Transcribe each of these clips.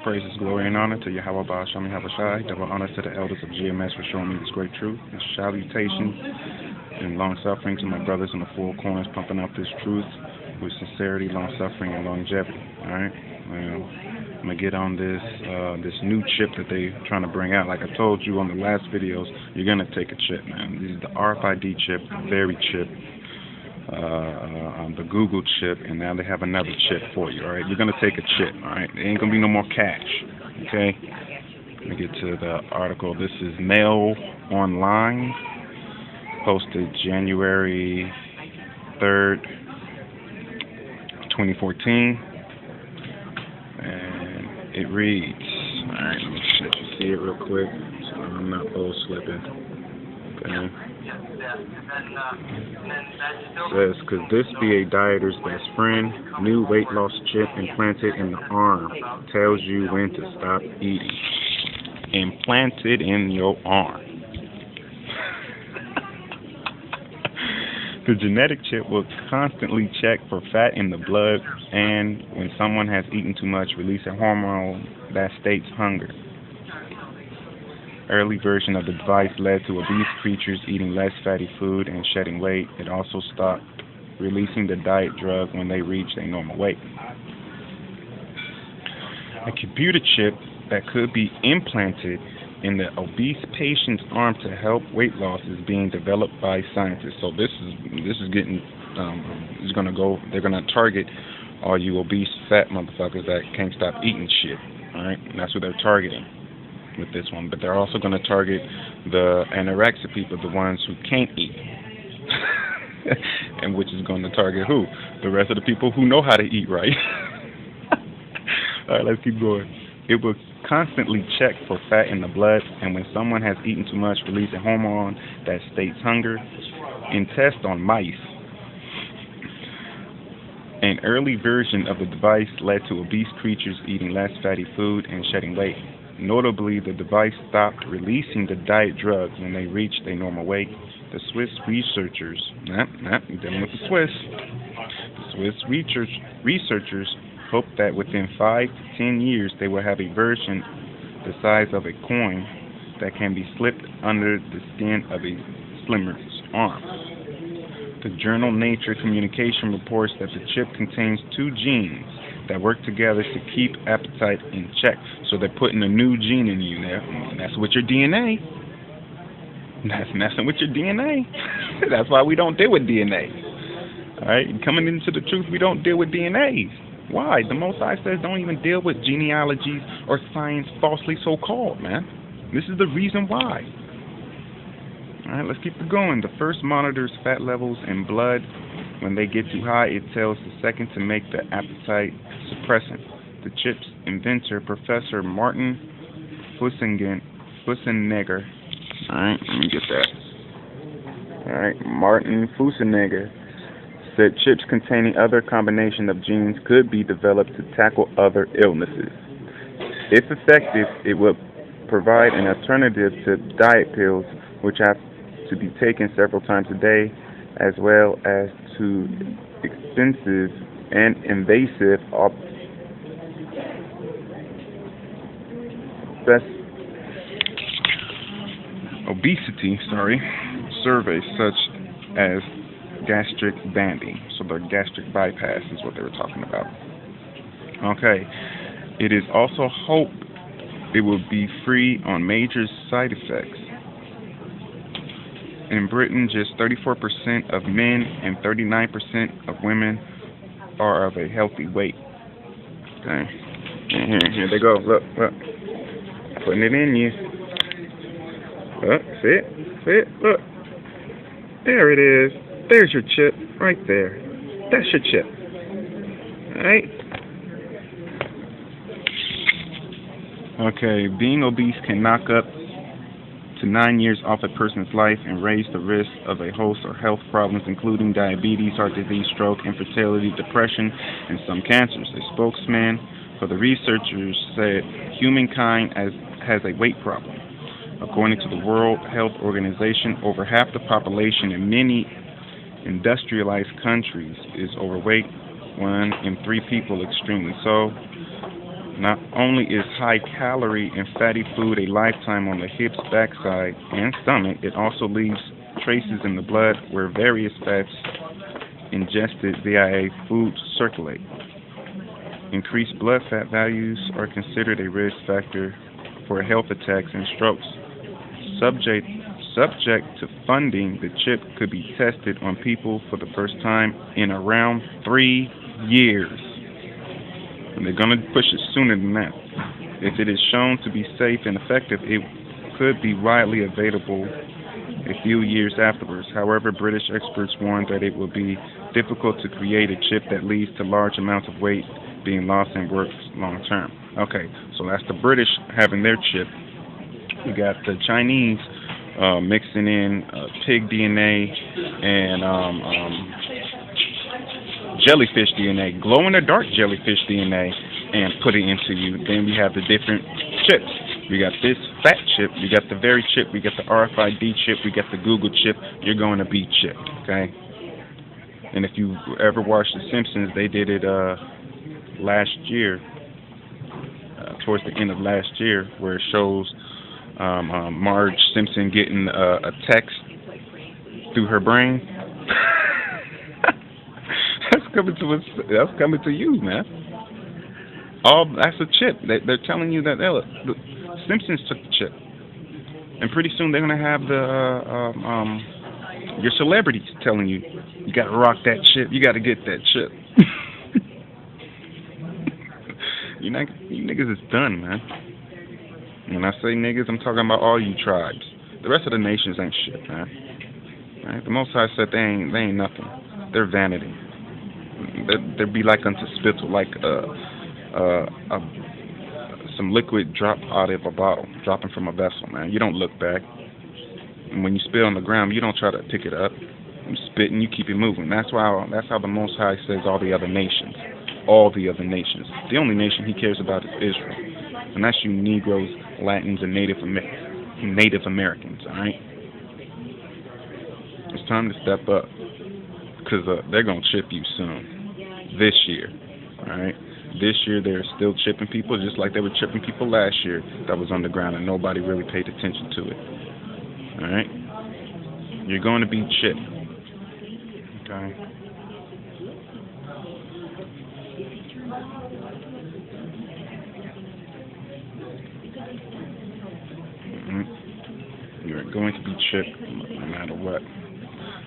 Praises, glory, and honor to Yahweh Ba Shem Shai. Double honor to the elders of GMS for showing me this great truth. And salutations and long suffering to my brothers in the four corners pumping out this truth with sincerity, long suffering, and longevity. Alright? Well, I'm going to get on this new chip that they're trying to bring out. Like I told you on the last videos, you're going to take a chip, man. This is the RFID chip, the Very chip, the Google chip, and now they have another chip for you. All right, you're gonna take a chip. All right, there ain't gonna be no more cash. Okay. Let me get to the article. This is Mail Online, posted January 3rd, 2014, and it reads. All right, let me let you see it real quick, so I'm not bull slipping. Okay. Says, could this be a dieter's best friend? New weight loss chip implanted in the arm tells you when to stop eating. Implanted in your arm. The genetic chip will constantly check for fat in the blood, and when someone has eaten too much, release a hormone that states hunger. Early version of the device led to obese creatures eating less fatty food and shedding weight. It also stopped releasing the diet drug when they reached a normal weight. A computer chip that could be implanted in the obese patient's arm to help weight loss is being developed by scientists. So this is getting they're gonna target all you obese fat motherfuckers that can't stop eating shit. All right, and that's what they're targeting with this one. But they're also going to target the anorexic people, the ones who can't eat. And which is going to target who? The rest of the people who know how to eat right. All right, let's keep going. It will constantly check for fat in the blood, and when someone has eaten too much, release a hormone that states hunger. In tests on mice, an early version of the device led to obese creatures eating less fatty food and shedding weight. Notably, the device stopped releasing the diet drug when they reached a normal weight. The Swiss researchers, you're dealing with the Swiss. The Swiss researchers hope that within 5 to 10 years they will have a version the size of a coin that can be slipped under the skin of a slimmer's arm. The journal Nature Communication reports that the chip contains 2 genes that work together to keep appetite in check. So they're putting a new gene in you there. That's with your DNA. That's messing with your DNA. That's why we don't deal with DNA. Alright, coming into the truth, we don't deal with DNAs. Why? The Most High says don't even deal with genealogies or science falsely so-called, man. This is the reason why. Alright, let's keep it going. The first monitors fat levels in blood. When they get too high, it tells the second to make the appetite suppressant. The chip's inventor, Professor Martin Fussenegger. Alright, let me get that. Alright, Martin Fussenegger said chips containing other combination of genes could be developed to tackle other illnesses. If effective, it will provide an alternative to diet pills, which have to be taken several times a day, as well as to expensive and invasive obesity surveys such as gastric banding. So the gastric bypass is what they were talking about. Okay. It is also hoped it will be free on major side effects. In Britain, just 34% of men and 39% of women are of a healthy weight. Okay. And here they go. Look. Putting it in you. Look, see it? Look. There it is. There's your chip. Right there. That's your chip. Alright? Okay, being obese can knock up to 9 years off a person's life and raise the risk of a host of health problems, including diabetes, heart disease, stroke, infertility, depression, and some cancers. A spokesman for the researchers said humankind has a weight problem. According to the World Health Organization, over half the population in many industrialized countries is overweight, 1 in 3 people extremely so. Not only is high calorie and fatty food a lifetime on the hips, backside, and stomach, it also leaves traces in the blood where various fats ingested via food circulate. Increased blood fat values are considered a risk factor for health attacks and strokes. Subject, subject to funding, the chip could be tested on people for the first time in around 3 years. And they're going to push it sooner than that. If it is shown to be safe and effective, it could be widely available a few years afterwards. However, British experts warn that it will be difficult to create a chip that leads to large amounts of weight being lost and works long term. Okay, so that's the British having their chip. We got the Chinese mixing in pig DNA and jellyfish DNA, glow-in-the-dark jellyfish DNA, and put it into you. Then we have the different chips. We got this fat chip, we got the very chip, we got the RFID chip, we got the Google chip. You're going to be chipped, okay? And if you ever watched The Simpsons, they did it last year, towards the end of last year, where it shows Marge Simpson getting a text through her brain. That's coming to you, man. That's a chip. They're telling you that the Simpsons took the chip, and pretty soon they're gonna have your celebrities telling you gotta rock that chip, you gotta get that chip. You niggas is done, man. When I say niggas, I'm talking about all you tribes. The rest of the nations ain't shit, man. Right? The Most High said they ain't nothing. They're vanity. They'd be like unto spittle, like some liquid dropped out of a bottle, dropping from a vessel, man. You don't look back. And when you spit on the ground, you don't try to pick it up. You spit and you keep it moving. That's how the Most High says all the other nations. All the other nations. The only nation he cares about is Israel. And that's you Negroes, Latins, and Native Americans, alright? It's time to step up. Because they're going to chip you soon. This year, alright? This year they're still chipping people just like they were chipping people last year that was underground and nobody really paid attention to it. Alright? You're going to be chipped. Okay? You're going to be chipped no matter what.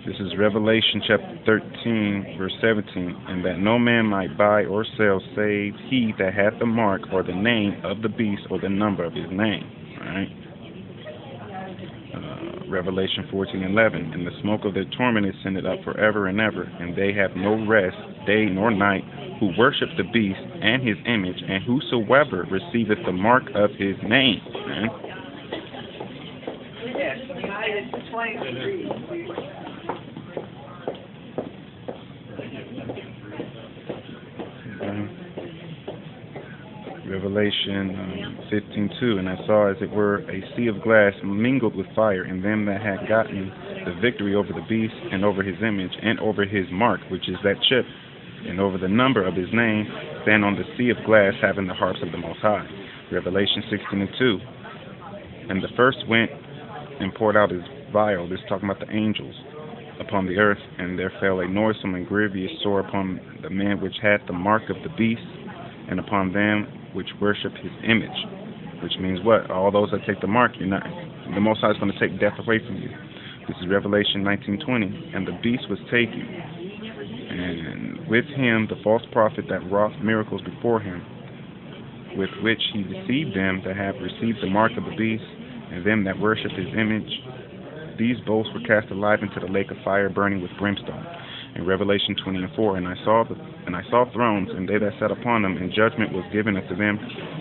This is Revelation chapter 13, verse 17. And that no man might buy or sell save he that hath the mark or the name of the beast or the number of his name. Right? Revelation 14:11. And the smoke of their torment is sended up forever and ever, and they have no rest, day nor night, who worship the beast and his image, and whosoever receiveth the mark of his name. Right? Revelation 15:2, and I saw as it were a sea of glass mingled with fire, and them that had gotten the victory over the beast, and over his image, and over his mark, which is that chip, and over the number of his name, stand on the sea of glass, having the harps of the Most High. Revelation 16:2, and the first went and poured out his vial. This is talking about the angels upon the earth, and there fell a noisome and grievous sore upon the man which had the mark of the beast, and upon them which worship his image. Which means what? All those that take the mark, the Most High is going to take death away from you. This is Revelation 19:20. And the beast was taken, and with him the false prophet that wrought miracles before him, with which he deceived them that have received the mark of the beast, and them that worship his image. These both were cast alive into the lake of fire burning with brimstone. In Revelation 20:4, and I saw thrones, and they that sat upon them, and judgment was given unto them,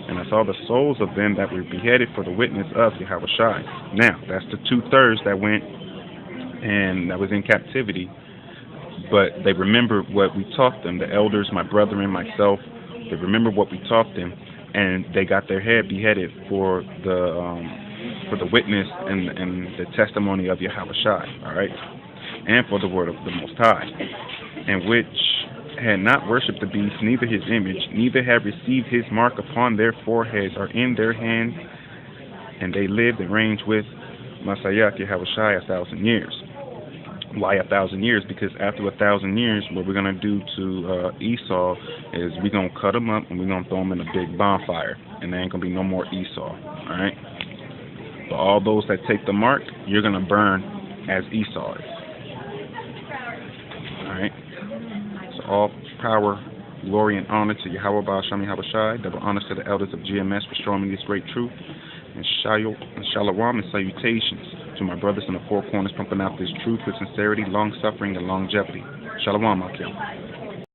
and I saw the souls of them that were beheaded for the witness of Yahushua. Now, that's the 2/3 that went and that was in captivity, but they remembered what we taught them, the elders, my brethren, myself. They remembered what we taught them, and they got their head beheaded for the witness and the testimony of Yahushua. All right. and for the word of the Most High, and which had not worshipped the beast, neither his image, neither had received his mark upon their foreheads or in their hands, and they lived and reigned with Mayakaahla 1,000 years. Why 1,000 years? Because after 1,000 years, what we're going to do to Esau is we're going to cut him up and we're going to throw him in a big bonfire, and there ain't going to be no more Esau, all right? But all those that take the mark, you're going to burn as Esau is. All right? So all power, glory, and honor to Yahweh Baal Shem Yahweh Shai. Double honors to the elders of GMS for showing me this great truth. And shalom and salutations to my brothers in the four corners pumping out this truth with sincerity, long-suffering, and longevity. Shalom, Akim.